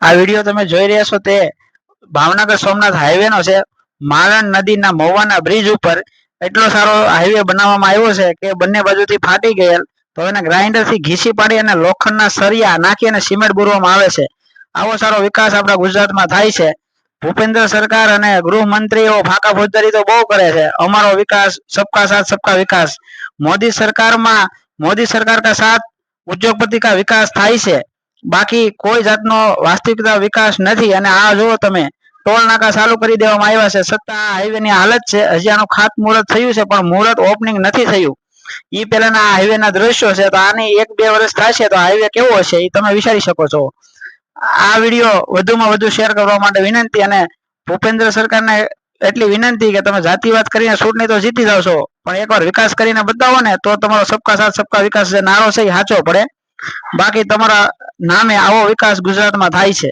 આ વિડીયો તમે જોઈ રહ્યા છો તે ભાવનગર સોમનાથ હાઈવે નો છે। મારણ નદીના મહુવાના બ્રિજ ઉપર એટલો સારો હાઈવે બનાવવામાં આવ્યો છે કે બંને બાજુથી ફાટી ગયેલ તો એને ગ્રાઇન્ડર થી ઘીસી પાડી અને લોખંડના સળિયા નાખી અને સિમેન્ટ બોરવામાં આવે છે। આવો સારો વિકાસ આપણા ગુજરાતમાં થાય છે। ભૂપેન્દ્ર સરકાર અને ગૃહમંત્રીઓ ફાંકા ફોજદારી તો બહુ કરે છે। અમારો વિકાસ सबका साथ सबका विकास। मोदी सरकाરમાં मोदी सरकार का साथ उद्योगपति का विकास થાય છે। બાકી કોઈ જાતનો વાસ્તવિકતા વિકાસ નથી। અને આ જુઓ તમે ટોલ નાકા ચાલુ કરી દેવામાં આવ્યા છે છતાં આ હાઈવે ની હાલત છે। હજી આનું ખાતમુહૂર્ત થયું છે પણ મુહૂર્ત ઓપનિંગ નથી થયું। ઈ પહેલાના આ હાઈવે ના દ્રશ્યો છે તો આની 1-2 વર્ષ થશે તો હાઈવે કેવો હશે એ તમે વિચારી શકો છો। આ વિડીયો વધુમાં વધુ શેર કરવા માટે વિનંતી। અને ભૂપેન્દ્ર સરકારને એટલી વિનંતી કે તમે જાતિવાદ કરીને ચૂંટણી તો જીતી જાવ છો પણ એકવાર વિકાસ કરીને બતાવો ને તો તમારો सबका साथ सबका विकास જે નારો છે એ સાચો પડે। બાકી તમારા નામે આવો વિકાસ ગુજરાતમાં થાય છે।